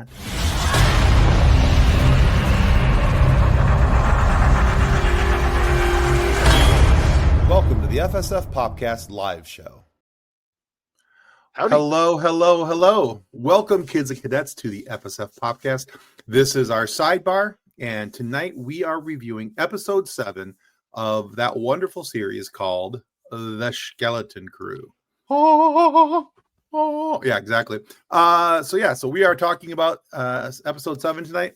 that. Welcome to the FSF PopCast live show. Howdy. Hello. Welcome, kids and cadets, to the FSF PopCast. This is our sidebar, and tonight we are reviewing episode 7 of that wonderful series called The Skeleton Crew. Oh, yeah, exactly. So we are talking about episode 7 tonight.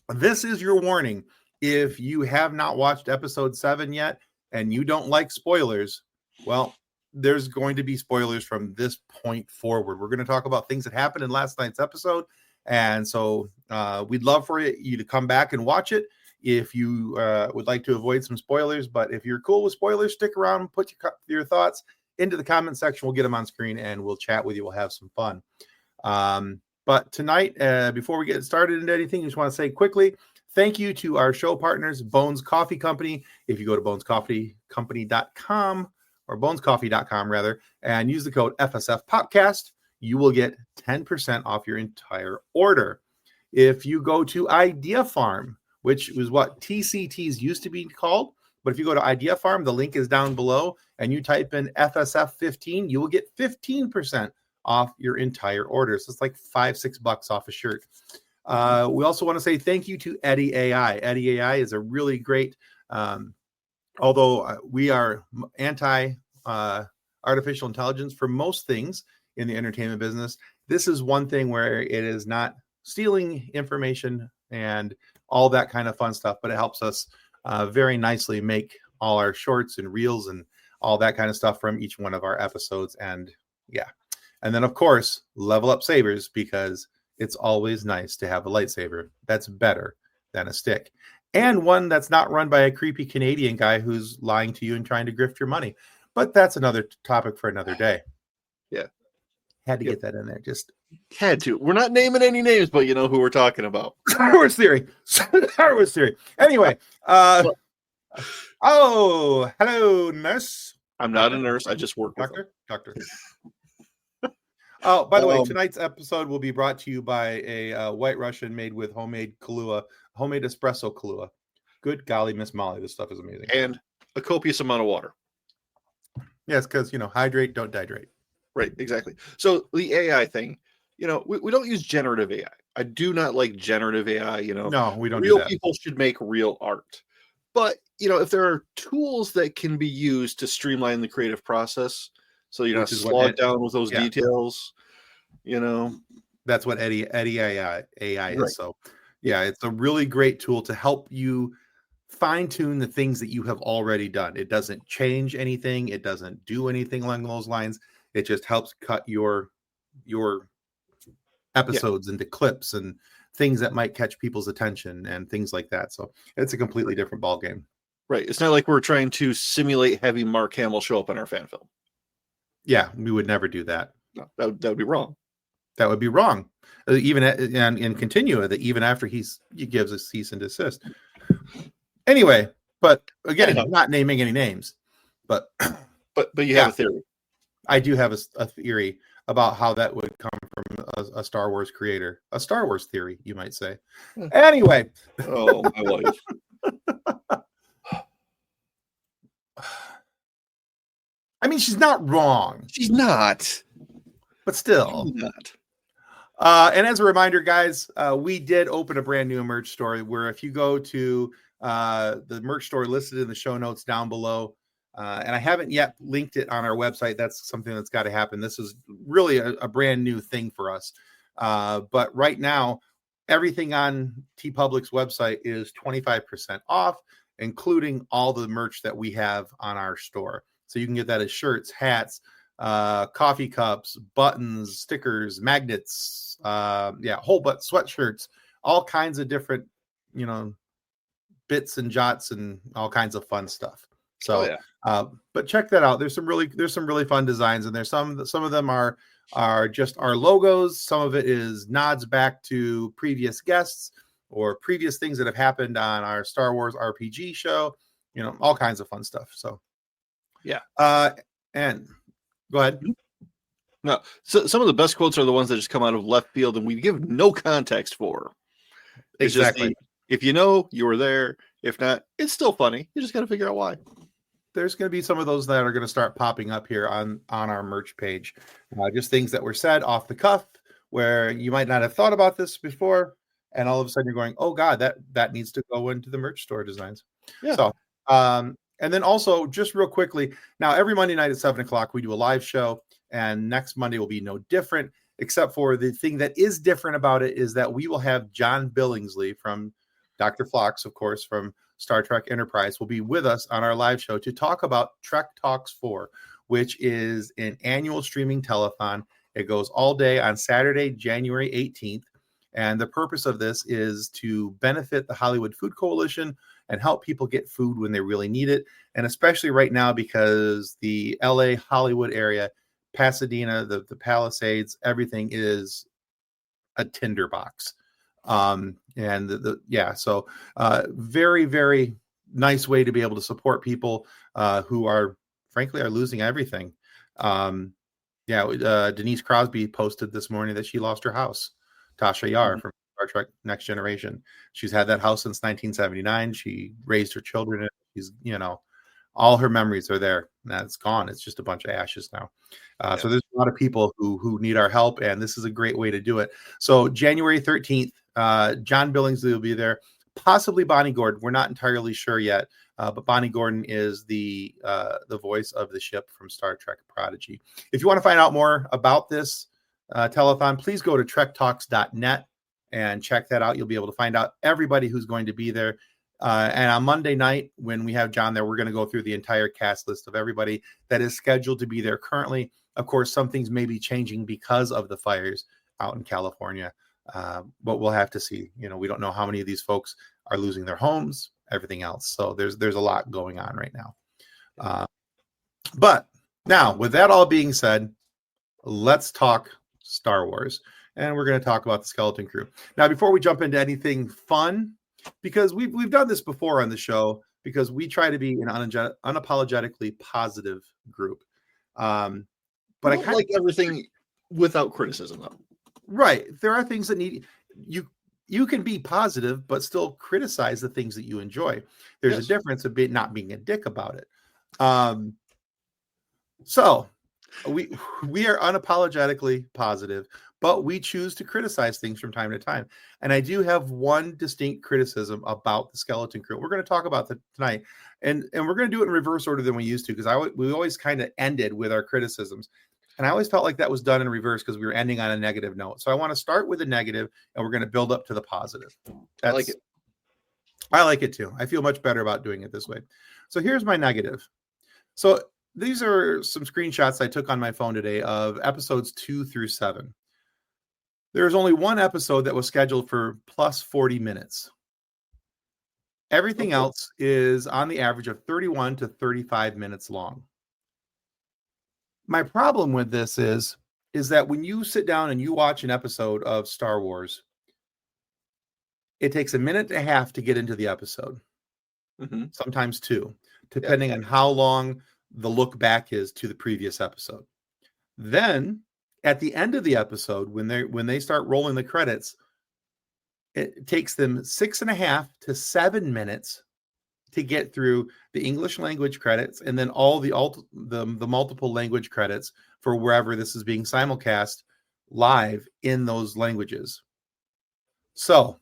This is your warning. If you have not watched episode 7 yet and you don't like spoilers, well, there's going to be spoilers from this point forward. We're going to talk about things that happened in last night's episode. And so we'd love for you to come back and watch it if you would like to avoid some spoilers. But if you're cool with spoilers, stick around and put your thoughts into the comment section. We'll get them on screen and we'll chat with you. We'll have some fun. But tonight, before we get started into anything, I just want to say quickly, thank you to our show partners, Bones Coffee Company. If you go to bonescoffeecompany.com or bonescoffee.com rather, and use the code FSF PopCast, you will get 10% off your entire order. If you go to Idea Farm, which was what TCTs used to be called, but if you go to Idea Farm, the link is down below, and you type in FSF15, you will get 15% off your entire order. So it's like $5-6 off a shirt. We also want to say thank you to Eddie AI. Eddie AI is a really great, although we are anti artificial intelligence for most things in the entertainment business, this is one thing where it is not stealing information and all that kind of fun stuff, but it helps us very nicely make all our shorts and reels and all that kind of stuff from each one of our episodes. And yeah. And then, of course, level up sabers, because it's always nice to have a lightsaber that's better than a stick. And one that's not run by a creepy Canadian guy who's lying to you and trying to grift your money. But that's another topic for another day. Yeah. Had to get that in there. Just had to. We're not naming any names, but you know who we're talking about. Star Wars Theory. Anyway. Hello, nurse. I'm not a nurse. I just work with Doctor. Oh, by the way, tonight's episode will be brought to you by a White Russian made with homemade espresso Kahlua. Good golly, Miss Molly, this stuff is amazing. And a copious amount of water. Yes, because, hydrate, don't dehydrate. Right, exactly. So the AI thing, we don't use generative AI. I do not like generative AI, No, we don't real do that. People should make real art. But, if there are tools that can be used to streamline the creative process, so you're not slowed down with those details, That's what Eddie AI is. Right. So, yeah, it's a really great tool to help you fine-tune the things that you have already done. It doesn't change anything. It doesn't do anything along those lines. It just helps cut your episodes into clips and things that might catch people's attention and things like that. So it's a completely different ballgame. Right. It's not like we're trying to simulate having Mark Hamill show up in our fan film. Yeah, we would never do that. No, that would be wrong. That would be wrong. Even and continue that even after he gives a cease and desist. Anyway, but again, not naming any names, but you have a theory. I do have a theory about how that would come from a Star Wars creator, a Star Wars theory, you might say. Anyway. Oh, my wife. I mean, she's not wrong. She's not. But still. She's not. And as a reminder, guys, we did open a brand new merch store where if you go to the merch store listed in the show notes down below, and I haven't yet linked it on our website. That's something that's got to happen. This is really a brand new thing for us. But right now, everything on TeePublic's website is 25% off, including all the merch that we have on our store. So you can get that as shirts, hats, coffee cups, buttons, stickers, magnets, whole bunch, sweatshirts, all kinds of different, bits and jots and all kinds of fun stuff. So, but check that out. There's some really fun designs in there. Some of them are just our logos. Some of it is nods back to previous guests or previous things that have happened on our Star Wars RPG show. All kinds of fun stuff. So, yeah. And go ahead. No, so some of the best quotes are the ones that just come out of left field and we give no context for. It's Exactly. just if you know, you were there. If not, it's still funny. You just got to figure out why. There's going to be some of those that are going to start popping up here on our merch page. Just things that were said off the cuff where you might not have thought about this before. And all of a sudden you're going, oh God, that needs to go into the merch store designs. Yeah. So, and then also just real quickly, now every Monday night at 7:00, we do a live show, and next Monday will be no different, except for the thing that is different about it is that we will have John Billingsley from Dr. Phlox, of course, from Star Trek Enterprise, will be with us on our live show to talk about Trek Talks 4, which is an annual streaming telethon. It goes all day on Saturday, January 18th. And the purpose of this is to benefit the Hollywood Food Coalition and help people get food when they really need it. And especially right now, because the LA Hollywood area, Pasadena, the Palisades, everything is a tinderbox. So very, very nice way to be able to support people who are losing everything. Denise Crosby posted this morning that she lost her house. Tasha Yar from Star Trek Next Generation. She's had that house since 1979. She raised her children. She's, all her memories are there. That's gone. It's just a bunch of ashes now. So there's a lot of people who need our help, and this is a great way to do it. So January 13th, John Billingsley will be there. Possibly Bonnie Gordon. We're not entirely sure yet, but Bonnie Gordon is the voice of the ship from Star Trek Prodigy. If you want to find out more about this telethon, please go to trektalks.net and check that out. You'll be able to find out everybody who's going to be there. And on Monday night, when we have John there, we're going to go through the entire cast list of everybody that is scheduled to be there currently. Of course, some things may be changing because of the fires out in California, but we'll have to see. We don't know how many of these folks are losing their homes, everything else. So there's a lot going on right now. But now, with that all being said, let's talk Star Wars. And we're going to talk about the Skeleton Crew. Now, before we jump into anything fun, because we've done this before on the show, because we try to be an unapologetically positive group. But I kind like everything without criticism, though. Right. There are things that need you can be positive, but still criticize the things that you enjoy. There's a difference of not being a dick about it. So we are unapologetically positive, but we choose to criticize things from time to time. And I do have one distinct criticism about the Skeleton Crew. We're going to talk about that tonight, and we're going to do it in reverse order than we used to, because we always kind of ended with our criticisms. And I always felt like that was done in reverse because we were ending on a negative note. So I want to start with a negative, and we're going to build up to the positive. I like it. I like it too. I feel much better about doing it this way. So here's my negative. So these are some screenshots I took on my phone today of episodes 2 through 7. There's only one episode that was scheduled for plus 40 minutes. Everything else is on the average of 31 to 35 minutes long. My problem with this is that when you sit down and you watch an episode of Star Wars, it takes a minute and a half to get into the episode. Mm-hmm. Sometimes 2, depending on how long the look back is to the previous episode. Then at the end of the episode, when they start rolling the credits, it takes them 6.5 to 7 minutes to get through the English language credits, and then all the multiple language credits for wherever this is being simulcast live in those languages. So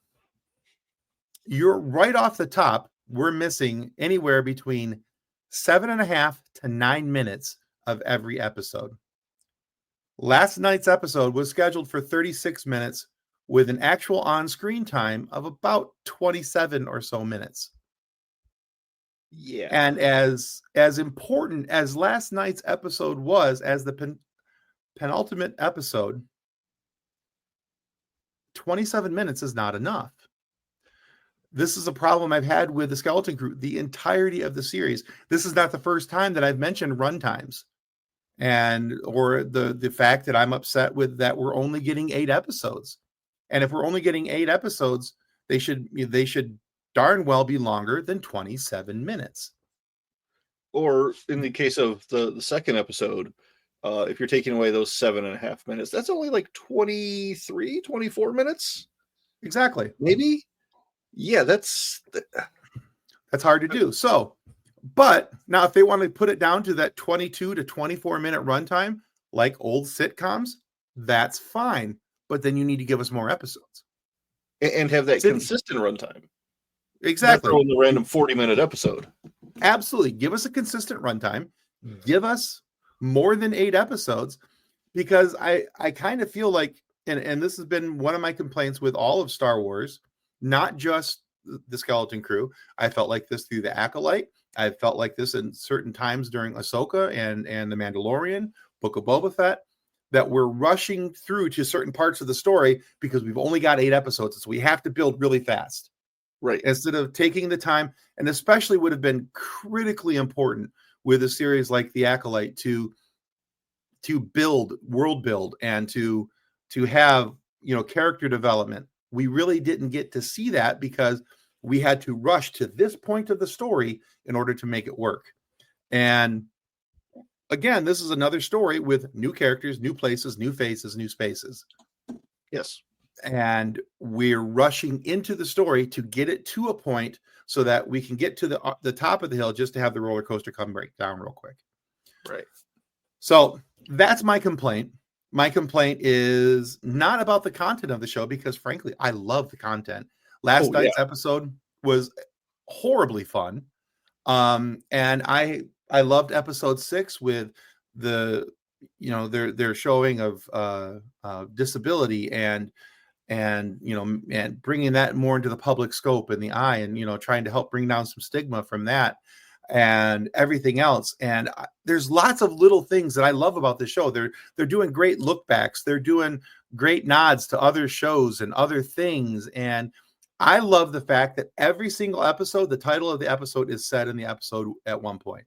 you're right off the top, we're missing anywhere between 7.5 to 9 minutes of every episode. Last night's episode was scheduled for 36 minutes with an actual on-screen time of about 27 or so minutes. Yeah. And as important as last night's episode was, as the penultimate episode, 27 minutes is not enough. This is a problem I've had with the Skeleton Crew the entirety of the series. This is not the first time that I've mentioned runtimes, or the fact that I'm upset with that we're only getting 8 episodes. And if we're only getting 8 episodes, they should darn well be longer than 27 minutes. Or in the case of the second episode, if you're taking away those 7.5 minutes, that's only like 23, 24 minutes. Exactly. Maybe. Yeah, that's hard to do. So, but now if they want to put it down to that 22 to 24 minute runtime, like old sitcoms, that's fine. But then you need to give us more episodes. And have that consistent runtime. Exactly. Not the random 40-minute episode. Absolutely. Give us a consistent runtime. Give us more than 8 episodes, because I kind of feel like, and this has been one of my complaints with all of Star Wars, not just the Skeleton Crew. I felt like this through the Acolyte. I felt like this in certain times during Ahsoka and the Mandalorian, Book of Boba Fett, that we're rushing through to certain parts of the story because we've only got 8 episodes. So we have to build really fast. Right. Instead of taking the time, and especially would have been critically important with a series like The Acolyte to build world build and to have, character development. We really didn't get to see that because we had to rush to this point of the story in order to make it work. And again, this is another story with new characters, new places, new faces, new spaces. Yes. And we're rushing into the story to get it to a point so that we can get to the top of the hill just to have the roller coaster come break down real quick. Right. So that's my complaint. My complaint is not about the content of the show, because frankly, I love the content. Last night's episode was horribly fun. And I loved episode 6 with the, their showing of disability and bringing that more into the public scope and the eye, and, trying to help bring down some stigma from that and everything else. And there's lots of little things that I love about the show. They're doing great look backs. They're doing great nods to other shows and other things. And I love the fact that every single episode, the title of the episode is said in the episode at one point.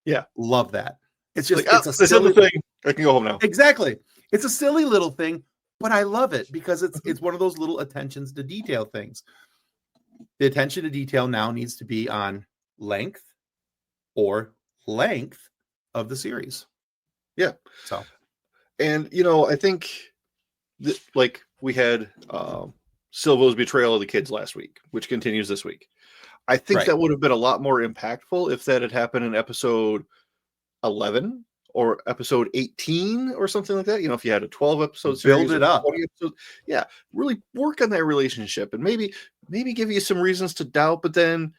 Yeah. Love that. It's just, like, it's a silly thing. I can go home now. Exactly. It's a silly little thing, but I love it because it's one of those little attentions to detail things. The attention to detail now needs to be on length of the series. Yeah. So, and I think that, like, we had Silvo's betrayal of the kids last week, which continues this week. I think that would have been a lot more impactful if that had happened in episode 11 or episode 18 or something like that. If you had a 12 episode series, build it up. 20 episodes, really work on that relationship and maybe give you some reasons to doubt, but then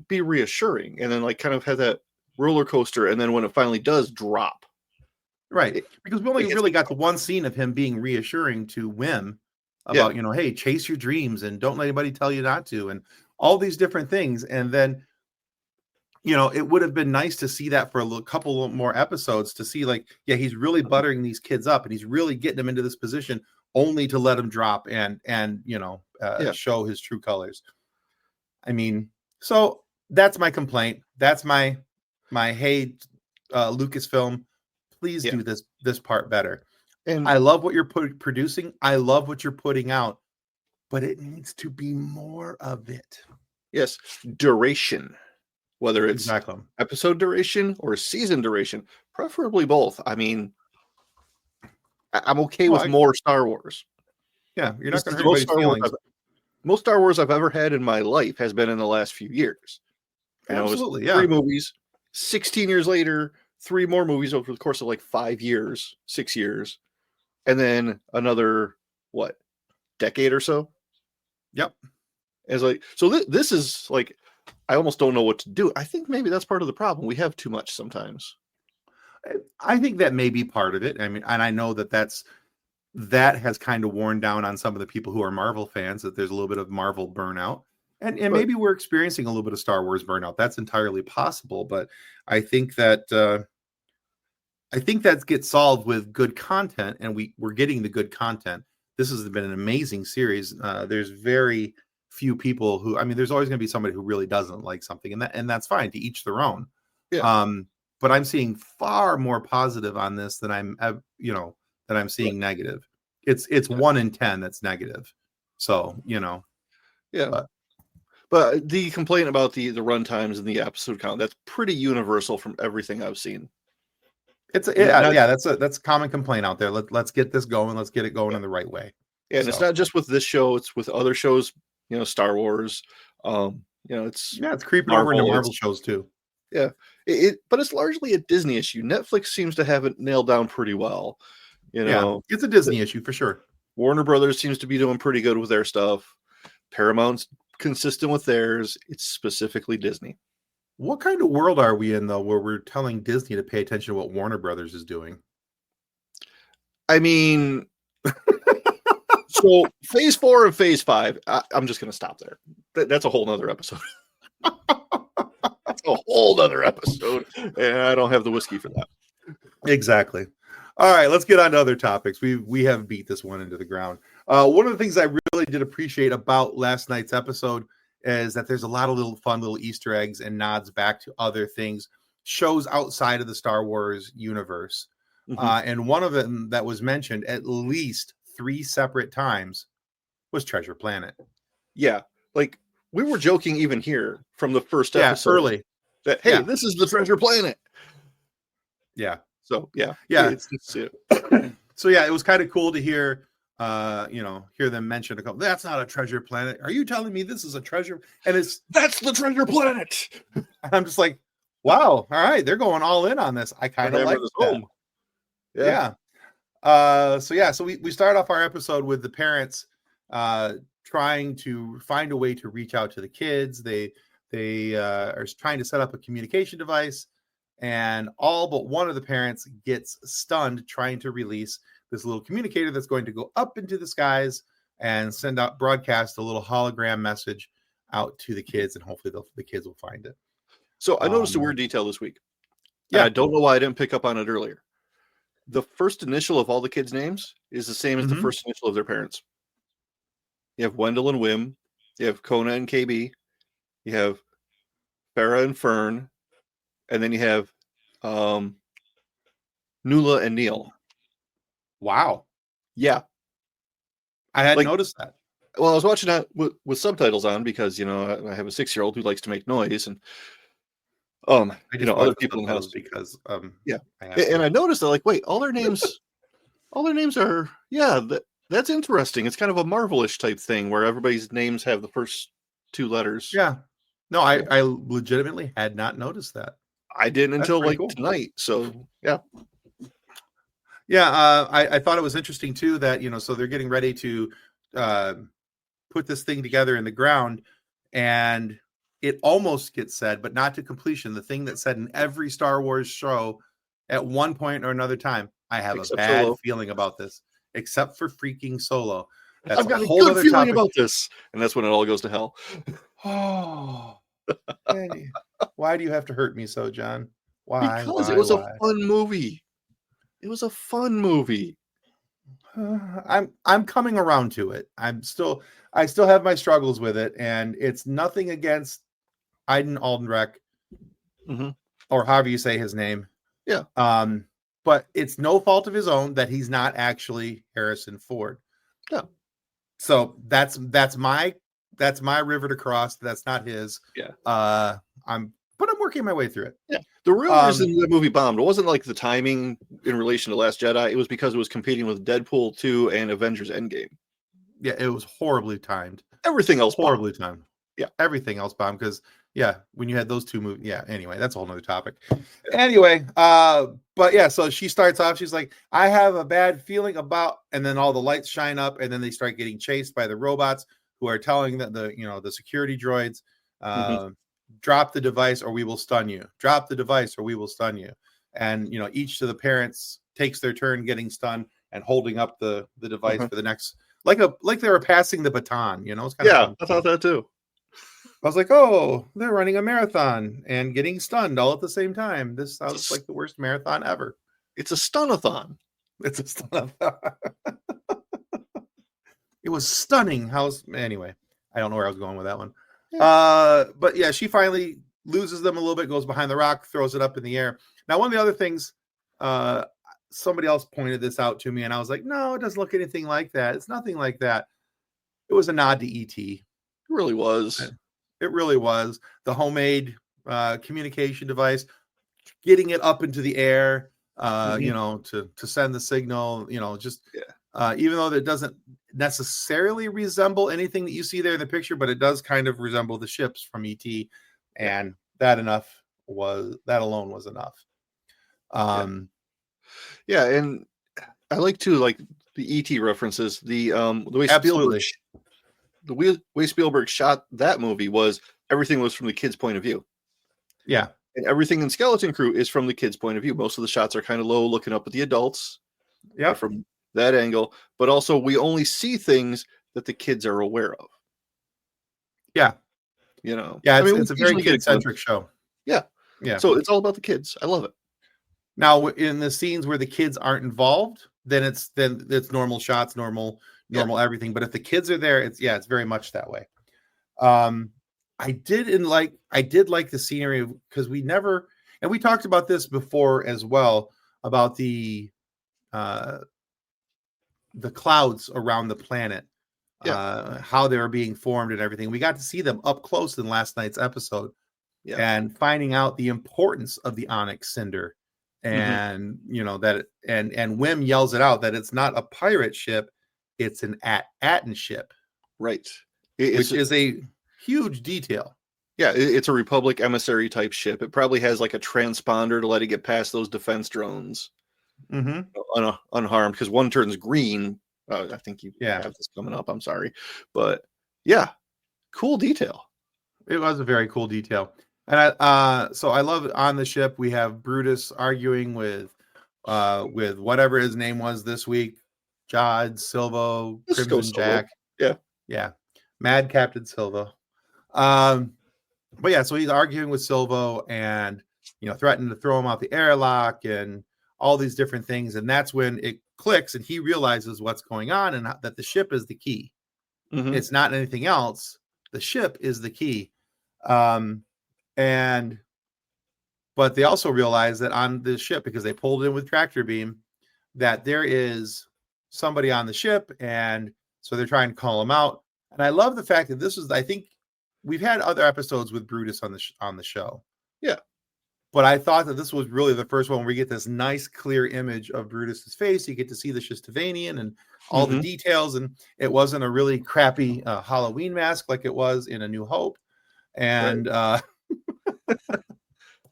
be reassuring, and then like kind of have that roller coaster, and then when it finally does drop, right? Because we only really got the one scene of him being reassuring to Wim about hey, chase your dreams and don't let anybody tell you not to, and all these different things. And then it would have been nice to see that for a couple more episodes, to see like, he's really buttering these kids up and he's really getting them into this position only to let them drop and show his true colors. I mean, so that's my complaint. That's my hey, Lucasfilm, please do this part better. And I love what you're producing. I love what you're putting out, but it needs to be more of it. Yes, duration, whether it's episode duration or season duration, preferably both. I mean, I'm okay with more Star Wars. Yeah, you're not going to hurt anybody's feelings. Most Star Wars I've ever had in my life has been in the last few years. Absolutely, 3 movies, 16 years later, 3 more movies over the course of like 5 years, 6 years, and then another, decade or so? Yep. It's like, so this is like, I almost don't know what to do. I think maybe that's part of the problem. We have too much sometimes. I think that may be part of it. I mean, and I know that has kind of worn down on some of the people who are Marvel fans, that there's a little bit of Marvel burnout. And maybe we're experiencing a little bit of Star Wars burnout. That's entirely possible. But I think that gets solved with good content, and we're getting the good content. This has been an amazing series. There's very few people who, I mean, there's always going to be somebody who really doesn't like something, and that's fine, to each their own. Yeah. But I'm seeing far more positive on this than I'm seeing negative. It's 1 in 10 that's negative. So, Yeah. But the complaint about the run times and the episode count, that's pretty universal from everything I've seen. That's a common complaint out there. Let's get this going. Let's get it going in the right way. Yeah, and it's not just with this show; it's with other shows. Star Wars. It's creeping over into Marvel shows too. Yeah, but it's largely a Disney issue. Netflix seems to have it nailed down pretty well. It's a Disney issue for sure. Warner Brothers seems to be doing pretty good with their stuff. Paramount's consistent with theirs. It's specifically Disney. What kind of world are we in, though, where we're telling Disney to pay attention to what Warner Brothers is doing? I mean, so Phase 4 and Phase 5, I'm just going to stop there. That's a whole nother episode. That's a whole nother episode. And I don't have the whiskey for that. Exactly. All right, let's get on to other topics. We have beat this one into the ground. One of the things I really did appreciate about last night's episode is that there's a lot of fun little Easter eggs and nods back to other things, shows outside of the Star Wars universe. Mm-hmm. And one of them that was mentioned at least 3 separate times was Treasure Planet. Yeah, like we were joking even here from the first episode. Early. That, hey, this is the Treasure Planet. Yeah. So, yeah. So, it was kind of cool to hear them mention a couple. That's not a treasure planet. Are you telling me this is a treasure? And that's the Treasure Planet. I'm just like, wow. All right, they're going all in on this. I kind of like that. Yeah. So we start off our episode with the parents trying to find a way to reach out to the kids. They are trying to set up a communication device, and all but one of the parents gets stunned trying to release this little communicator that's going to go up into the skies and broadcast a little hologram message out to the kids, and hopefully the kids will find it. So I noticed a weird detail this week. Yeah, I don't know why I didn't pick up on it earlier. The first initial of all the kids' names is the same as the first initial of their parents. You have Wendell and Wim. You have Kona and KB. You have Farah and Fern. And then you have Nuala and Neil. Wow. Yeah. I hadn't noticed that. Well, I was watching that with subtitles on because, I have a 6-year-old who likes to make noise, and other people in the house because and I noticed that, like, wait, all their names are that's interesting. It's kind of a Marvel-ish type thing where everybody's names have the first 2 letters. Yeah. No, I legitimately had not noticed that. I didn't until tonight. So yeah. Yeah, I thought it was interesting too that so they're getting ready to put this thing together in the ground, and it almost gets said, but not to completion. The thing that's said in every Star Wars show at one point or another time. I have a bad feeling about this, except for freaking Solo. That's I've got a whole good feeling about this, and that's when it all goes to hell. Oh, why do you have to hurt me so, John? Why? Because it was a fun movie. It was a fun movie. I'm coming around to it. I still have my struggles with it, and it's nothing against Aiden Aldenreich, or however you say his name. Yeah. But it's no fault of his own that he's not actually Harrison Ford. No. So that's my river to cross. That's not his. Yeah. I'm working my way through it. Yeah. The real reason the movie bombed, it wasn't like the timing in relation to Last Jedi. It was because it was competing with Deadpool 2 and Avengers Endgame. Yeah, it was horribly timed. Everything else horribly timed. Yeah. Everything else bombed because when you had those 2 movies. Yeah, anyway, that's a whole nother topic. Anyway, but yeah, so she starts off, she's like, I have a bad feeling about, and then all the lights shine up, and then they start getting chased by the robots who are telling the security droids, drop the device or we will stun you. Drop the device or we will stun you. And each of the parents takes their turn getting stunned and holding up the device for the next, like they were passing the baton. It's kind of fun. I thought that too. I was like, oh, they're running a marathon and getting stunned all at the same time. This sounds like the worst marathon ever. It's a stunathon. It's a stunathon. It was stunning. Anyway, I don't know where I was going with that one. But yeah, she finally loses them a little bit, goes behind the rock, throws it up in the air. Now, one of the other things, somebody else pointed this out to me, and I was like, no, it doesn't look anything like that. It's nothing like that. It was a nod to E.T. It really was. It really was. The homemade communication device, getting it up into the air, you know, to send the signal, you know, just Yeah. even though that doesn't necessarily resemble anything that you see there in the picture, but it does kind of resemble the ships from ET, and that alone was enough. Yeah, and I like to like the ET references. The way Absolutely. Spielberg shot that movie was everything was from the kid's point of view. Yeah. And everything in Skeleton Crew is from the kid's point of view. Most of the shots are kind of low, looking up at the adults. Yeah. From that angle, but also we only see things that the kids are aware of. Yeah. You know. Yeah, it's a very kid-centric show. Yeah. Yeah. So it's all about the kids. I love it. Now, in the scenes where the kids aren't involved, then it's normal shots, normal everything. But if the kids are there, it's very much that way. I did like the scenery because we talked about this before as well about the clouds around the planet, how they were being formed and everything. We got to see them up close in last night's episode, and finding out the importance of the Onyx Cinder. And you know that and Wim yells it out that it's not a pirate ship, it's an At Attin ship, right? Which is a huge detail. Yeah, it's a Republic emissary type ship. It probably has like a transponder to let it get past those defense drones unharmed, because one turns green. I think you have this coming up. I'm sorry, but yeah, cool detail. It was a very cool detail. And so I love on the ship we have Brutus arguing with whatever his name was this week, Jod, Silvo, Crimson Jack. Yeah, Mad Captain Silvo. But yeah, so he's arguing with Silvo and threatening to throw him out the airlock and all these different things, and that's when it clicks and he realizes what's going on and that the ship is the key. It's not anything else. The ship is the key. But they also realize that on the ship, because they pulled in with tractor beam, that there is somebody on the ship, and so they're trying to call him out. And I love the fact that this is, I think we've had other episodes with Brutus on the show. Yeah. But I thought that this was really the first one where we get this nice, clear image of Brutus's face. You get to see the Shistavanian and all the details, and it wasn't a really crappy Halloween mask like it was in A New Hope. And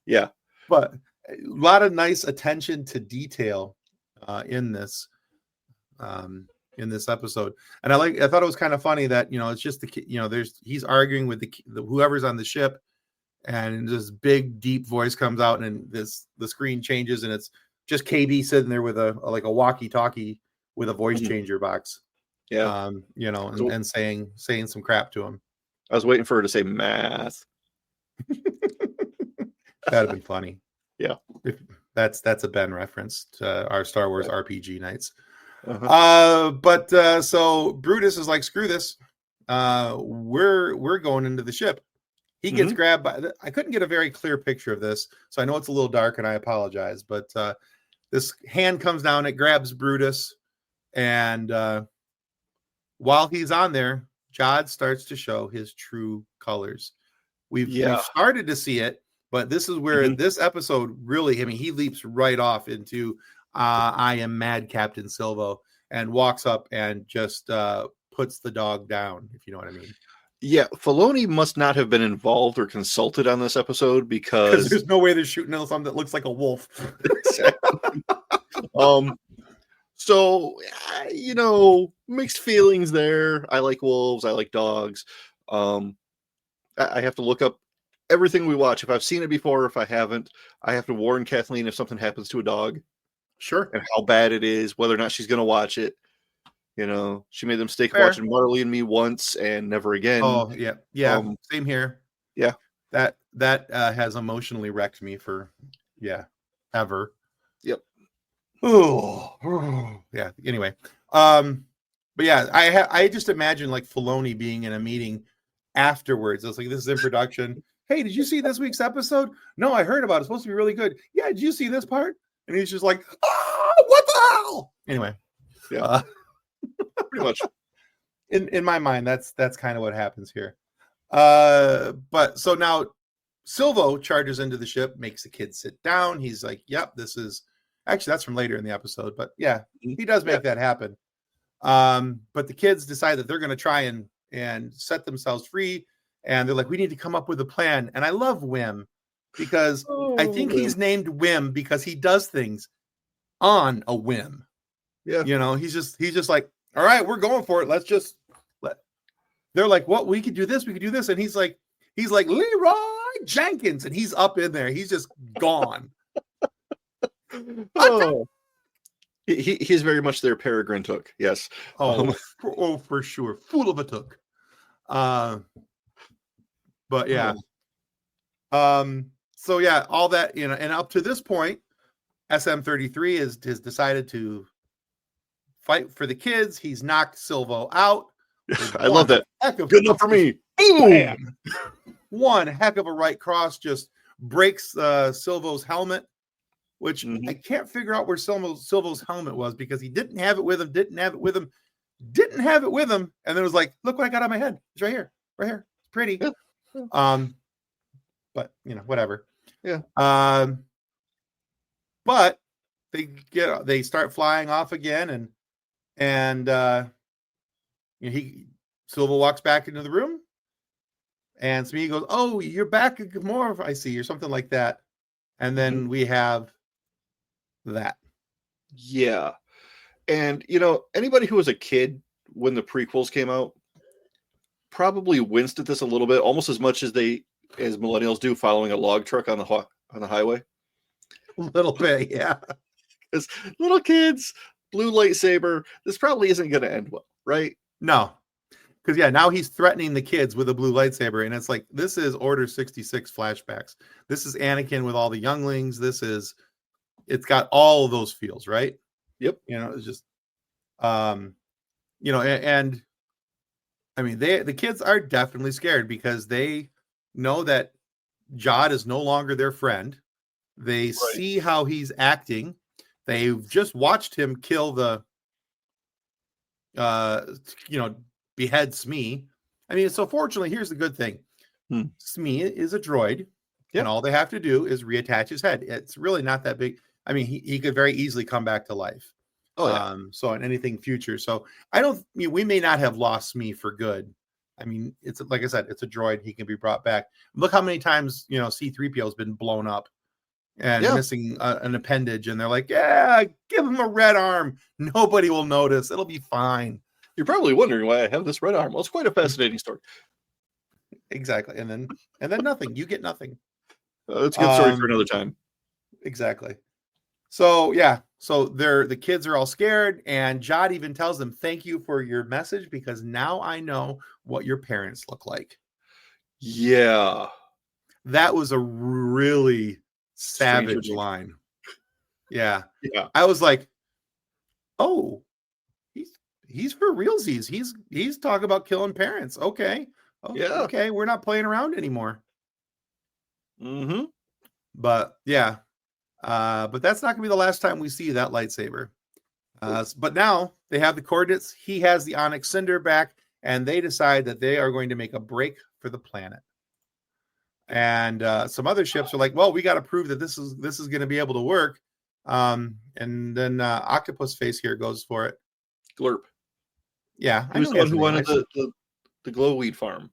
yeah, but a lot of nice attention to detail in this episode. And I thought it was kind of funny that it's just he's arguing with the whoever's on the ship, and this big deep voice comes out, and the screen changes, and it's just KB sitting there with a walkie-talkie with a voice changer box. Yeah. And saying some crap to him. I was waiting for her to say math. That'd have been funny. Yeah. That's a Ben reference to our Star Wars RPG nights. So Brutus is like, screw this. We're going into the ship. He gets grabbed by I couldn't get a very clear picture of this, so I know it's a little dark and I apologize, but this hand comes down, it grabs Brutus, and while he's on there, Jod starts to show his true colors. We've started to see it, but this is where this episode really, he leaps right off into I am Mad Captain Silvo, and walks up and just puts the dog down, if you know what I mean. Yeah, Filoni must not have been involved or consulted on this episode because there's no way they're shooting at something that looks like a wolf. So, mixed feelings there. I like wolves. I like dogs. I have to look up everything we watch. If I've seen it before, if I haven't, I have to warn Kathleen if something happens to a dog. Sure. And how bad it is, whether or not she's going to watch it. She made the mistake of watching Marley and Me once and never again. Oh, yeah. Yeah. Same here. Yeah. That has emotionally wrecked me for, ever. Yep. Oh, yeah. Anyway. But yeah, I just imagine like Filoni being in a meeting afterwards. It's like, this is in production. Hey, did you see this week's episode? No, I heard about it. It's supposed to be really good. Yeah, did you see this part? And he's just like, what the hell? Anyway. Yeah. Pretty much. In my mind, that's kind of what happens here. But so now Silvo charges into the ship, makes the kid sit down. He's like, yep, this is Actually, that's from later in the episode, but yeah, he does make that happen. But the kids decide that they're going to try and set themselves free, and they're like, we need to come up with a plan. And I love Whim because I think he's named Whim because he does things on a whim. Yeah, he's just like, all right, we're going for it. Let's just they're like, what, we could do this, and he's like Leroy Jenkins, and he's up in there, he's just gone. He's very much their Peregrine Took. Yes. For sure, fool of a took. But yeah. So yeah, all that, and up to this point, SM-33 has decided to fight for the kids. He's knocked Silvo out. I love that. Good enough for me. Bam! One heck of a right cross just breaks Silvo's helmet, which I can't figure out where Silvo's helmet was, because he didn't have it with him, and then was like, look what I got on my head. It's right here. It's pretty. Yeah. But whatever. Yeah. But they start flying off again, and Silva walks back into the room, and Smee goes, "Oh, you're back more, I see," or something like that. And then we have that. Yeah. And anybody who was a kid when the prequels came out probably winced at this a little bit, almost as much as millennials do following a log truck on the highway. A little bit, yeah. Because little kids, blue lightsaber, this probably isn't going to end well, right? No. Because, now he's threatening the kids with a blue lightsaber, and it's like, this is Order 66 flashbacks. This is Anakin with all the younglings. It's got all of those feels, right? Yep. It's just, and I mean, the kids are definitely scared because they know that Jod is no longer their friend. They see how he's acting. They've just watched him kill behead Smee. I mean, so fortunately, here's the good thing. Smee is a droid, and all they have to do is reattach his head. It's really not that big. I mean, he could very easily come back to life. Oh, yeah. So in anything future. So we may not have lost Smee for good. I mean, it's like I said, it's a droid. He can be brought back. Look how many times, C-3PO has been blown up and missing an appendage. And they're like, yeah, give him a red arm. Nobody will notice. It'll be fine. You're probably wondering why I have this red arm. Well, it's quite a fascinating story. Exactly. And then nothing. You get nothing. It's a good story for another time. Exactly. So, yeah. So the kids are all scared, and Jod even tells them, thank you for your message, because now I know what your parents look like. Yeah. That was a really savage line. Yeah. Yeah. I was like, oh, he's for realsies. He's talking about killing parents. Okay. Oh, yeah. Okay. We're not playing around anymore. Mm-hmm. But yeah. But that's not going to be the last time we see that lightsaber. But now they have the coordinates. He has the Onyx Cinder back, and they decide that they are going to make a break for the planet. And some other ships are like, well, we got to prove that this is going to be able to work. And then Octopus Face here goes for it. Glurp. Yeah. He was the one who wanted the glow weed farm.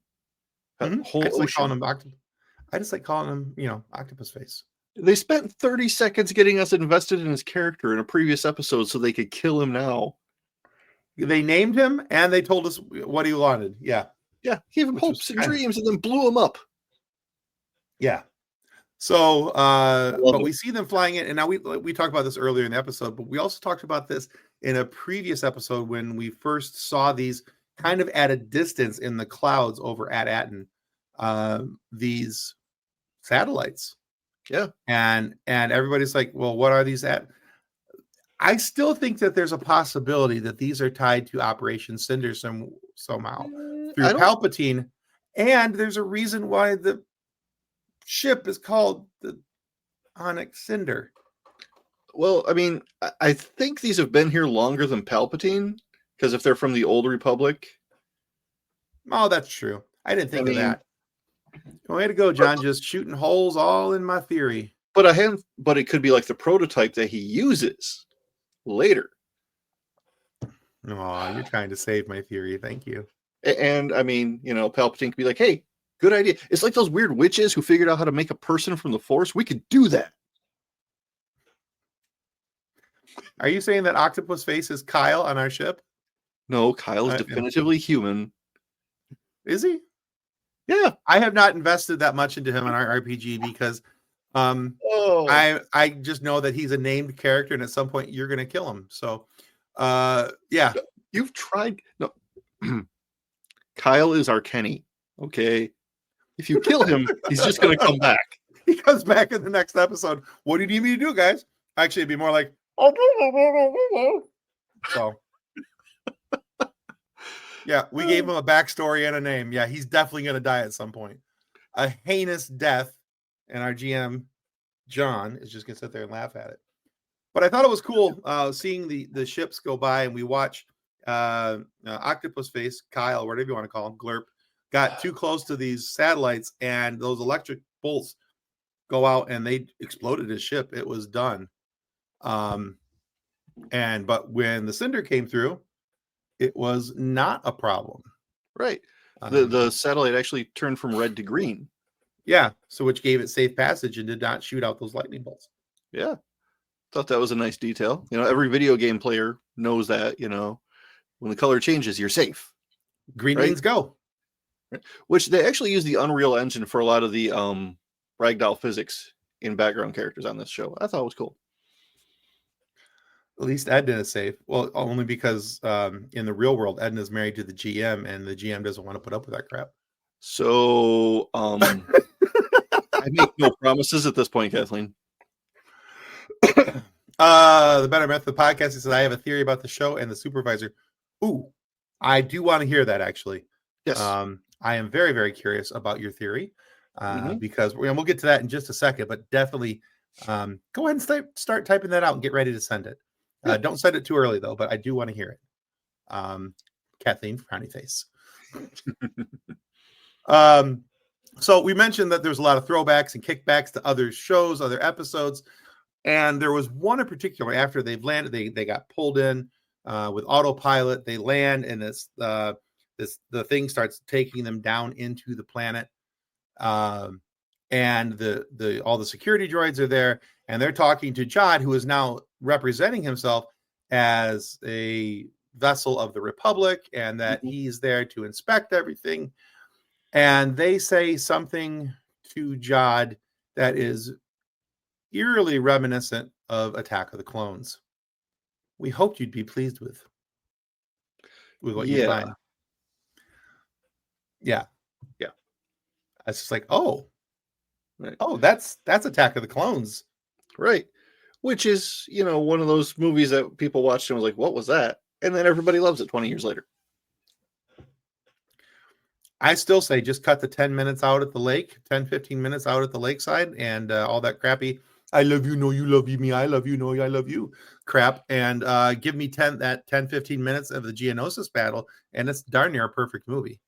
Mm-hmm. I just like calling him, Octopus Face. They spent 30 seconds getting us invested in his character in a previous episode so they could kill him now. They named him, and they told us what he wanted. Yeah. Yeah. Gave him hopes and dreams and then blew him up. Yeah. So, but we see them flying in, and now we talked about this earlier in the episode, but we also talked about this in a previous episode when we first saw these kind of at a distance in the clouds over at Attin, these satellites. Yeah. And everybody's like, well, what are these at? I still think that there's a possibility that these are tied to Operation Cinder somehow through Palpatine. And there's a reason why the ship is called the Onyx Cinder. Well, I mean, I think these have been here longer than Palpatine, because if they're from the Old Republic. Oh, that's true. I didn't think of that. Way to go, John. Just shooting holes all in my theory. But it could be like the prototype that he uses later. Oh, you're trying to save my theory. Thank you. And I mean, Palpatine could be like, hey, good idea. It's like those weird witches who figured out how to make a person from the Force. We could do that. Are you saying that Octopus Face is Kyle on our ship? No, Kyle is definitively human. Is he? Yeah. I have not invested that much into him in our RPG because I just know that he's a named character and at some point you're going to kill him. So, yeah. You've tried. No. Kyle is our Kenny. Okay. If you kill him, he's just going to come back. He comes back in the next episode. What do you need me to do, guys? Actually, it'd be more like, so. Yeah, we gave him a backstory and a name. Yeah, he's definitely going to die at some point. A heinous death, and our GM, John, is just going to sit there and laugh at it. But I thought it was cool seeing the ships go by, and we watch Octopus Face, Kyle, whatever you want to call him, Glurp, got too close to these satellites, and those electric bolts go out, and they exploded his ship. It was done. But when the Cinder came through, it was not a problem. Right. The satellite actually turned from red to green. Yeah. So which gave it safe passage and did not shoot out those lightning bolts. Yeah. Thought that was a nice detail. Every video game player knows that, when the color changes, you're safe. Green means go. Which they actually use the Unreal Engine for a lot of the ragdoll physics in background characters on this show. I thought it was cool. At least Edna is safe. Well, only because in the real world, Edna's married to the GM, and the GM doesn't want to put up with that crap. So I make no promises at this point, Kathleen. The Better Method podcast says, I have a theory about the show and the supervisor. Ooh, I do want to hear that, actually. Yes. I am very, very curious about your theory because we'll get to that in just a second, but definitely go ahead and start typing that out and get ready to send it. Don't send it too early, though, but I do want to hear it. Kathleen, frowny face. So we mentioned that there's a lot of throwbacks and kickbacks to other shows, other episodes. And there was one in particular after they've landed, they got pulled in with autopilot. They land and the thing starts taking them down into the planet. And all the security droids are there, and they're talking to Jod, who is now representing himself as a vessel of the Republic, and that he's there to inspect everything. And they say something to Jod that is eerily reminiscent of Attack of the Clones. We hoped you'd be pleased with what you find. Yeah. It's just like, oh, right. Oh, that's Attack of the Clones. Right. Which is, one of those movies that people watched and was like, what was that? And then everybody loves it 20 years later. I still say just cut the 10 minutes out at the lake, 10, 15 minutes out at the lakeside, and all that crappy, I love you, no, you love me, I love you, no, I love you crap, and give me 10, 15 minutes of the Geonosis battle, and it's darn near a perfect movie.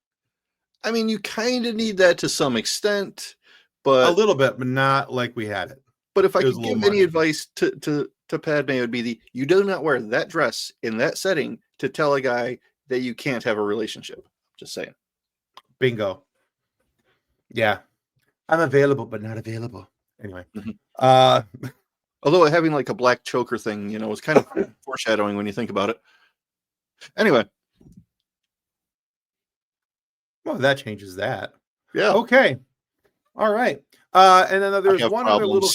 I mean, you kind of need that to some extent, but a little bit, but not like we had it. But if I could give any advice to Padme, it would be you do not wear that dress in that setting to tell a guy that you can't have a relationship. Just saying. Bingo. Yeah. I'm available, but not available. Anyway. Although having like a black choker thing, was kind of foreshadowing when you think about it. Anyway. Well, that changes that. Yeah. Okay. All right. And then there's one other little.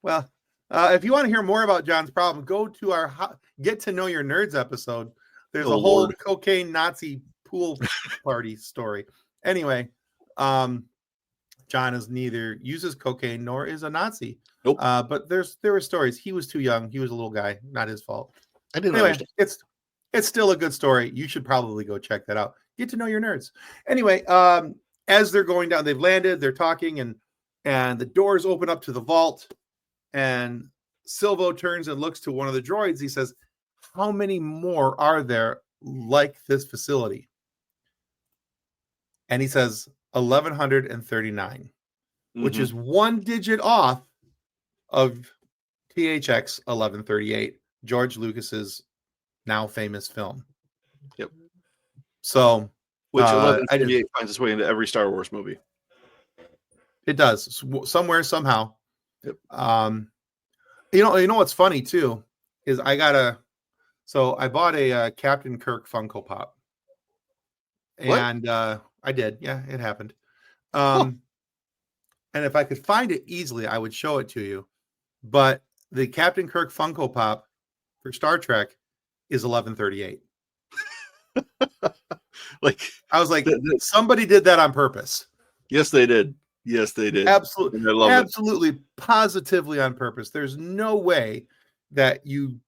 Well, if you want to hear more about John's problem, go to our Get to Know Your Nerds episode. There's a whole cocaine Nazi pool party story. Anyway, John is neither uses cocaine nor is a Nazi. Nope. But there were stories. He was too young. He was a little guy. Not his fault. I didn't understand. It's still a good story. You should probably go check that out. Get to know your nerds. Anyway, as they're going down, they've landed, they're talking, and the doors open up to the vault, and Silvo turns and looks to one of the droids. He says, how many more are there like this facility? And he says, 1,139. which is 1 digit off of THX 1138, George Lucas's now famous film. Yep. So, which 1138 finds its way into every Star Wars movie. It does somewhere, somehow. Yep. You know what's funny too is I bought a Captain Kirk Funko Pop, and I did. Yeah, it happened. And if I could find it easily, I would show it to you. But the Captain Kirk Funko Pop for Star Trek is 1138. Like, I was like, somebody did that on purpose. Yes, they did. Yes, they did. Absolutely. And I love absolutely, positively on purpose. There's no way that you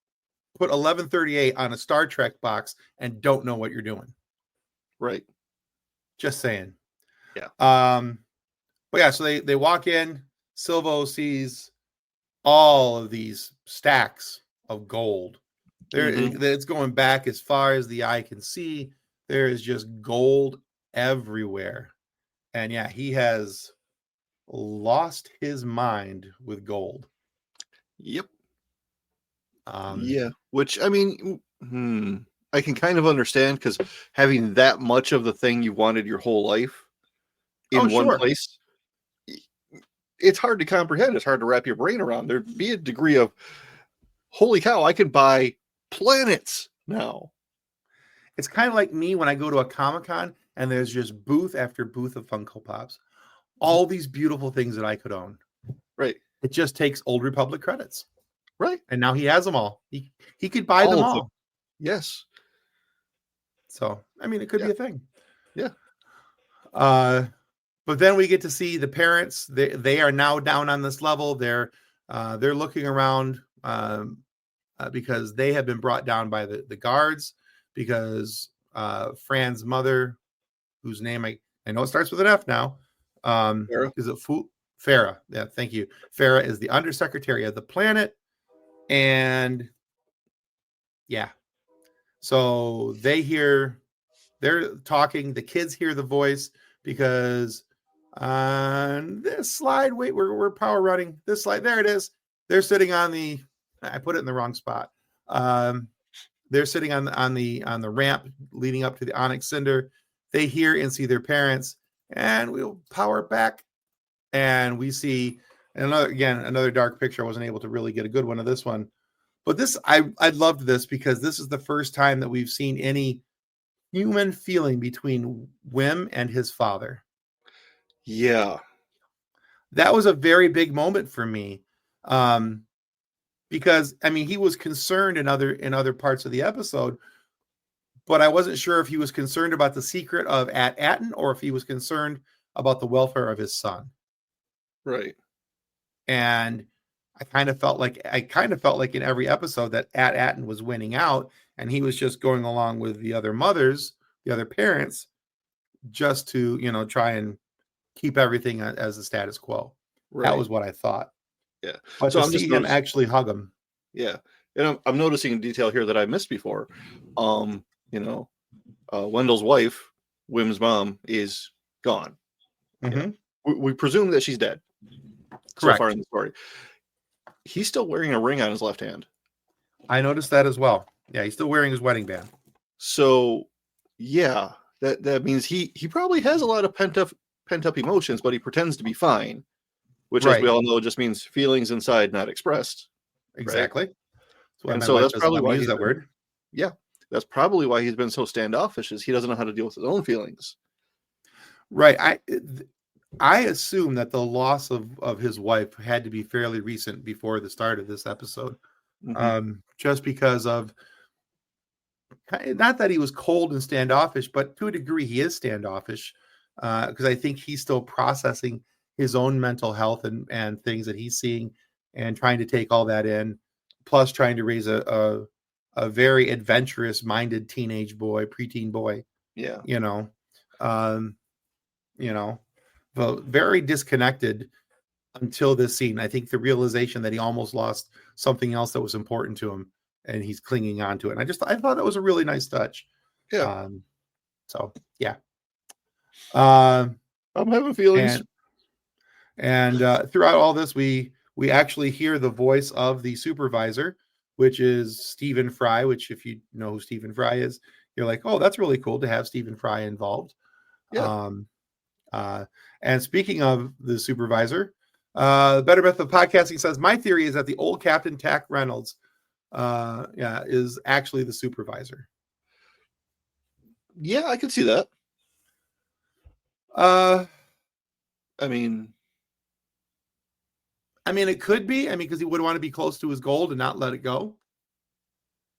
put 1138 on a Star Trek box and don't know what you're doing. Right. Just saying. Yeah. But yeah, so they walk in. Silvo sees all of these stacks of gold. It's going back as far as the eye can see. There is just gold everywhere. And yeah, he has lost his mind with gold. Yep. Yeah. Which, I mean, I can kind of understand, because having that much of the thing you wanted your whole life in one place, it's hard to comprehend. It's hard to wrap your brain around. There'd be a degree of, holy cow, I could buy planets now. It's kind of like me when I go to a Comic-Con and there's just booth after booth of Funko Pops. All these beautiful things that I could own. Right. It just takes Old Republic credits. Right. And now he has them all. He could buy them all. Yes. So, I mean, it could be a thing. Yeah. But then we get to see the parents. They are now down on this level. They're looking around because they have been brought down by the guards, because Fran's mother, whose name I know it starts with an F now. Is it Farah? Yeah, thank you. Farah is the undersecretary of the planet. And yeah, so they're talking. The kids hear the voice because on this slide, wait, we're power running this slide. There it is. They're sitting on I put it in the wrong spot. They're sitting on the ramp leading up to the Onyx Cinder. They hear and see their parents, and we'll power back, and we see another dark picture. I wasn't able to really get a good one of this one, but I loved this because this is the first time that we've seen any human feeling between Wim and his father. Yeah, that was a very big moment for me, because I mean he was concerned in other parts of the episode, but I wasn't sure if he was concerned about the secret of At Attin or if he was concerned about the welfare of his son. Right. And I kind of felt like in every episode that At Attin was winning out, and he was just going along with the other parents, just to try and keep everything as the status quo. Right. That was what I thought. Yeah. But so I'm just him actually hug him. Yeah. And I'm noticing a detail here that I missed before. Wendell's wife, Wim's mom, is gone. Mm-hmm. We presume that she's dead. Correct. So far in the story. He's still wearing a ring on his left hand. I noticed that as well. Yeah, he's still wearing his wedding band. So, yeah, that means he probably has a lot of pent up emotions, but he pretends to be fine, which, as we all know, just means feelings inside not expressed. Exactly. Right? So that's probably why he's that word. Yeah, that's probably why he's been so standoffish, is he doesn't know how to deal with his own feelings. Right. I assume that the loss of his wife had to be fairly recent before the start of this episode. Mm-hmm. Just because of, not that he was cold and standoffish, but to a degree he is standoffish, because I think he's still processing his own mental health and things that he's seeing and trying to take all that in, plus trying to raise a very adventurous minded preteen boy. Yeah. But very disconnected until this scene. I think the realization that he almost lost something else that was important to him, and he's clinging on to it. And I thought that was a really nice touch. Yeah. So yeah. I'm having feelings. And throughout all this, we actually hear the voice of the supervisor, which is Stephen Fry. Which, if you know who Stephen Fry is, you're like, oh, that's really cool to have Stephen Fry involved. Yeah. And speaking of the supervisor, Better Method of Podcasting says, my theory is that the old Captain Tack Reynolds is actually the supervisor. Yeah, I can see that. I mean, it could be. Because he would want to be close to his gold and not let it go.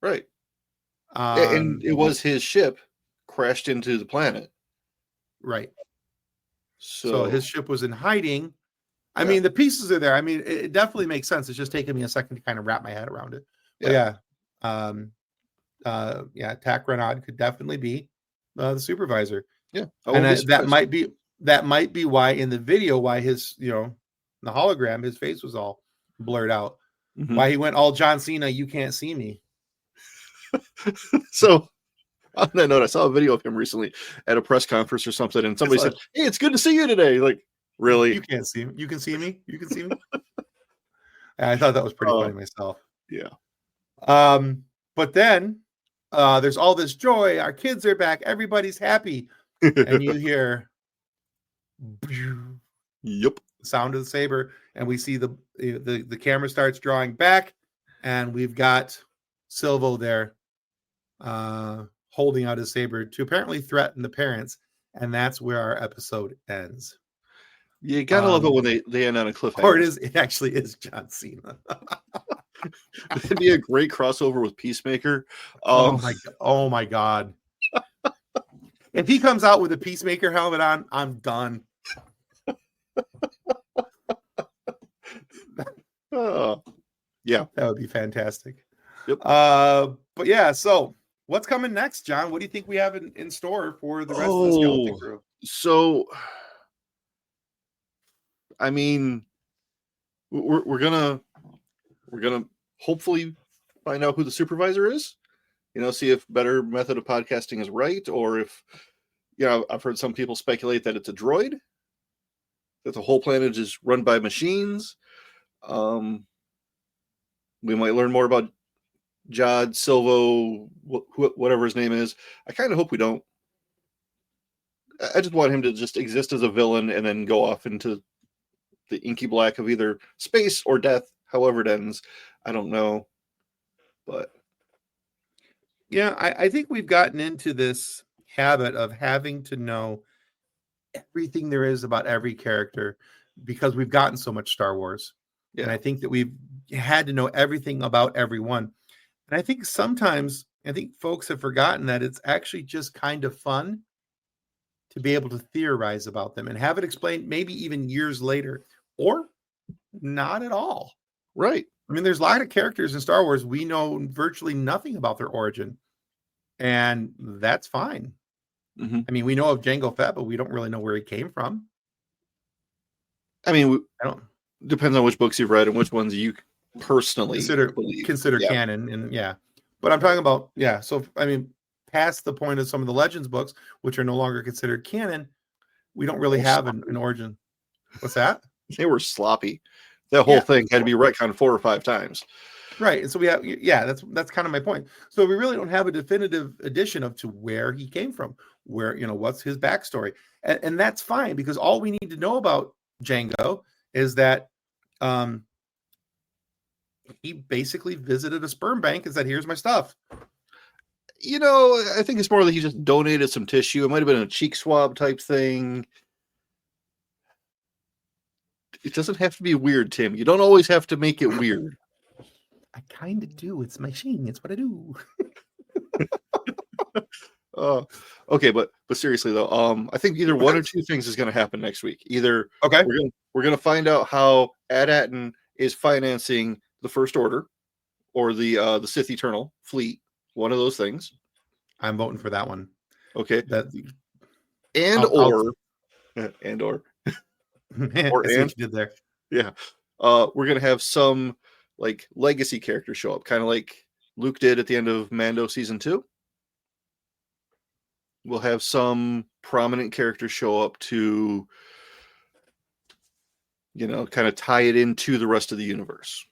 Right. And it was his ship crashed into the planet. Right. So his ship was in hiding. I mean, the pieces are there. It definitely makes sense. It's just taking me a second to kind of wrap my head around it. But Tack Renaud could definitely be the supervisor. Yeah. And that might be why in the video, why his, the hologram, his face was all blurred out. Mm-hmm. Why he went all John Cena, you can't see me. So on that note, I saw a video of him recently at a press conference or something, and somebody said, hey, it's good to see you today. Like, really? You can't see me. You can see me? You can see me? I thought that was pretty funny myself. Yeah. But then there's all this joy. Our kids are back. Everybody's happy. And you hear yep, the sound of the saber, and we see the camera starts drawing back, and we've got Silvo there holding out his saber to apparently threaten the parents, and that's where our episode ends. You gotta love it when they end on a cliffhanger. Or it actually is John Cena. It'd be a great crossover with Peacemaker. Oh my god. If he comes out with a Peacemaker helmet on, I'm done. Yeah, that would be fantastic. Yep. But yeah, so what's coming next, John? What do you think we have in store for the rest of the Skeleton Crew? So, I mean, we're gonna hopefully find out who the supervisor is. See if Better Method of Podcasting is right, or if I've heard some people speculate that it's a droid, that the whole planet is run by machines. We might learn more about Jod, Silvo, whatever his name is. I kind of hope we don't. I just want him to just exist as a villain and then go off into the inky black of either space or death, however it ends. I don't know. But yeah, I think we've gotten into this habit of having to know everything there is about every character because we've gotten so much Star Wars. Yeah. And I think that we've had to know everything about everyone. And I think sometimes, folks have forgotten that it's actually just kind of fun to be able to theorize about them and have it explained maybe even years later or not at all. Right. There's a lot of characters in Star Wars we know virtually nothing about their origin. And that's fine. Mm-hmm. We know of Jango Fett, but we don't really know where he came from. Depends on which books you've read and which ones you personally consider canon. And but I'm talking about, so past the point of some of the Legends books, which are no longer considered canon, we don't really have an origin. What's that? They were sloppy. That whole thing had to be retconned 4 or 5 times. Right. And so we have, that's kind of my point. So we really don't have a definitive edition of to where he came from, where, what's his backstory. And that's fine, because all we need to know about Jango is that he basically visited a sperm bank and said, here's my stuff. I think it's more that he just donated some tissue. It might have been a cheek swab type thing. It doesn't have to be weird, Tim. You don't always have to make it weird. I kind of do. It's my machine. It's what I do. Okay, but seriously though, I think either one or two things is going to happen next week. Either we're going to find out how At Attin is financing the First Order or the Sith Eternal fleet. One of those things. I'm voting for that one. Okay. Or you did there. Yeah. We're going to have some like legacy characters show up, kind of like Luke did at the end of Mando season 2. We'll have some prominent characters show up to kind of tie it into the rest of the universe.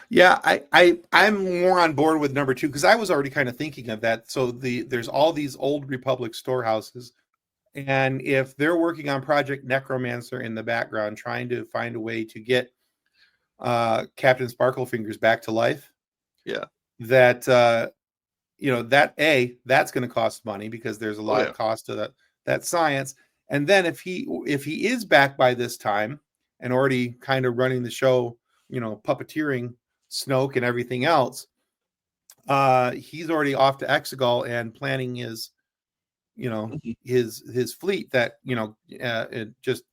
Yeah, I'm more on board with number 2 because I was already kind of thinking of that. So there's all these old Republic storehouses, and if they're working on Project Necromancer in the background, trying to find a way to get Captain Sparklefingers back to life, that that's going to cost money because there's a lot of cost to that science. And then if he is back by this time and already kind of running the show, puppeteering Snoke and everything else, he's already off to Exegol and planning his his fleet that just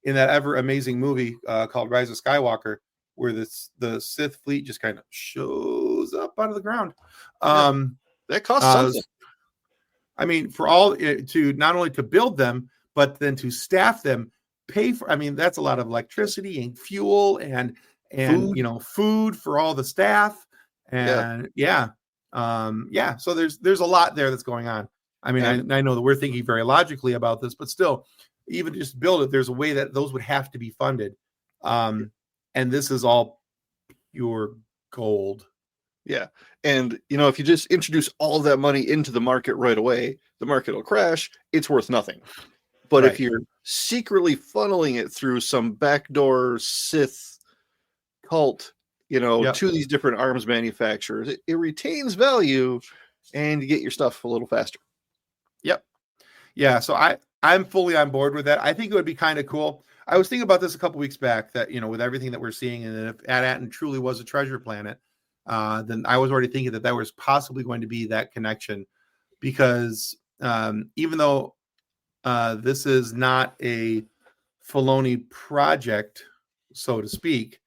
in that ever amazing movie called Rise of Skywalker, where the Sith fleet just kind of shows up out of the ground. That costs something. I mean, for all to not only to build them, but then to staff them, pay for. I mean, that's a lot of electricity and fuel and food for all the staff. And so there's a lot there that's going on. I mean, I know that we're thinking very logically about this, but still, even just build it, there's a way that those would have to be funded. And this is all pure gold. Yeah. And, if you just introduce all of that money into the market right away, the market will crash. It's worth nothing. But if you're secretly funneling it through some backdoor Sith cult, to these different arms manufacturers, it retains value and you get your stuff a little faster. Yep. Yeah. So I'm fully on board with that. I think it would be kind of cool. I was thinking about this a couple weeks back that, with everything that we're seeing, and if At Attin truly was a treasure planet, then I was already thinking that was possibly going to be that connection, because even though this is not a Filoni project, so to speak,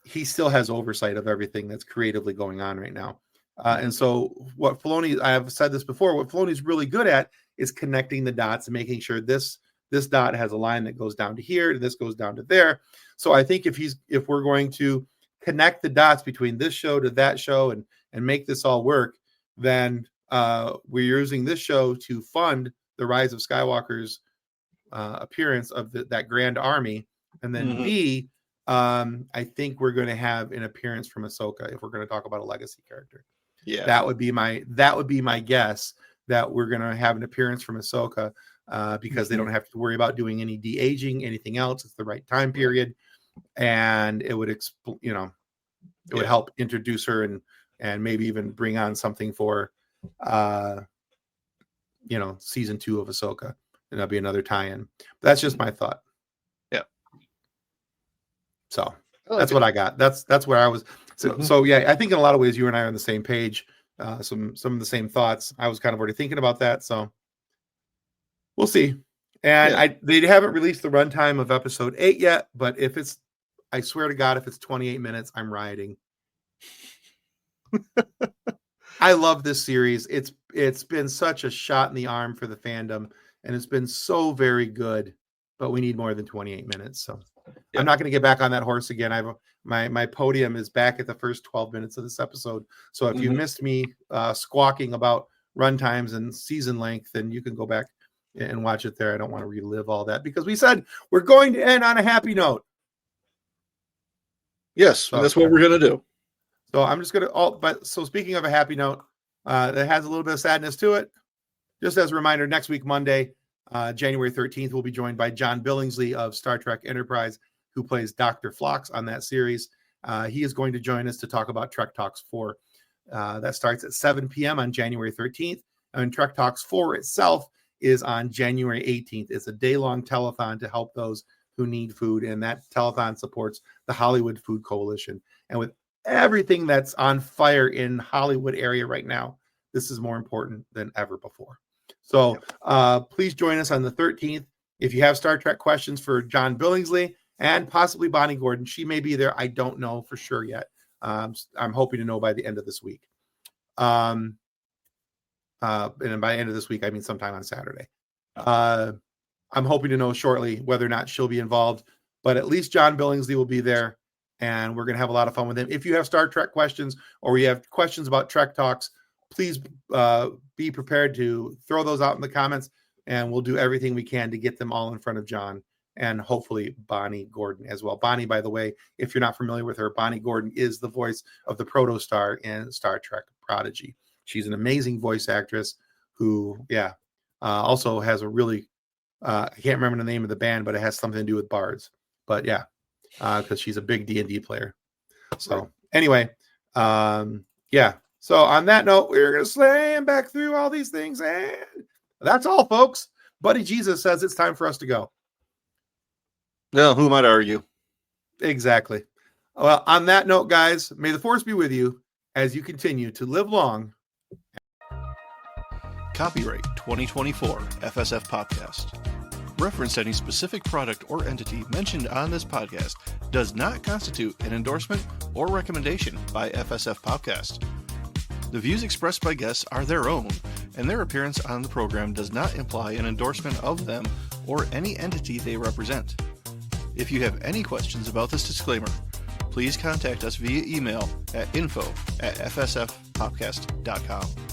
he still has oversight of everything that's creatively going on right now. And so what Filoni, I have said this before, what Filoni's really good at is connecting the dots and making sure this dot has a line that goes down to here, and this goes down to there. So I think if we're going to connect the dots between this show to that show and make this all work, then we're using this show to fund the Rise of Skywalker's appearance of that Grand Army. And then B, I think we're going to have an appearance from Ahsoka if we're going to talk about a legacy character. Yeah, that would be my guess, that we're going to have an appearance from Ahsoka because they don't have to worry about doing any de-aging, anything else. It's the right time period, and it would would help introduce her and maybe even bring on something for season 2 of Ahsoka, and that'll be another tie-in. But that's just my thought. Yeah. So that's what I got. That's where I was. So yeah, I think in a lot of ways you and I are on the same page. Some of the same thoughts. I was kind of already thinking about that. So we'll see. And they haven't released the runtime of episode 8 yet, but I swear to God, if it's 28 minutes, I'm rioting. I love this series. It's been such a shot in the arm for the fandom, and it's been so very good, but we need more than 28 minutes. So I'm not going to get back on that horse again. My podium is back at the first 12 minutes of this episode. So if you missed me squawking about runtimes and season length, then you can go back and watch it there. I don't want to relive all that because we said we're going to end on a happy note. Yes, so that's what we're going to do. So I'm just going to, so speaking of a happy note, that has a little bit of sadness to it. Just as a reminder, next week, Monday, January 13th, we'll be joined by John Billingsley of Star Trek Enterprise, who plays Dr. Phlox on that series. He is going to join us to talk about Trek Talks 4. That starts at 7 p.m. on January 13th. And Trek Talks 4 itself is on January 18th. It's a day-long telethon to help those who need food. And that telethon supports the Hollywood Food Coalition. And with everything that's on fire in Hollywood area right now, this is more important than ever before. So please join us on the 13th. If you have Star Trek questions for John Billingsley and possibly Bonnie Gordon, she may be there. I don't know for sure yet. I'm hoping to know by the end of this week. And by the end of this week, I mean sometime on Saturday. I'm hoping to know shortly whether or not she'll be involved, but at least John Billingsley will be there, and we're going to have a lot of fun with him. If you have Star Trek questions or you have questions about Trek Talks, please be prepared to throw those out in the comments, and we'll do everything we can to get them all in front of John and hopefully Bonnie Gordon as well. Bonnie, by the way, if you're not familiar with her, Bonnie Gordon is the voice of the Protostar in Star Trek Prodigy. She's an amazing voice actress who, also has a really, I can't remember the name of the band, but it has something to do with bards. But yeah, because she's a big D&D player. So anyway, So on that note, we're going to slam back through all these things. And that's all, folks. Buddy Jesus says it's time for us to go. Well, who might argue? Exactly. Well, on that note, guys, may the Force be with you as you continue to live long. Copyright 2024 FSF PopCast. Reference to any specific product or entity mentioned on this podcast does not constitute an endorsement or recommendation by FSF PopCast. The views expressed by guests are their own, and their appearance on the program does not imply an endorsement of them or any entity they represent. If you have any questions about this disclaimer, please contact us via email at info@fsfpopcast.com.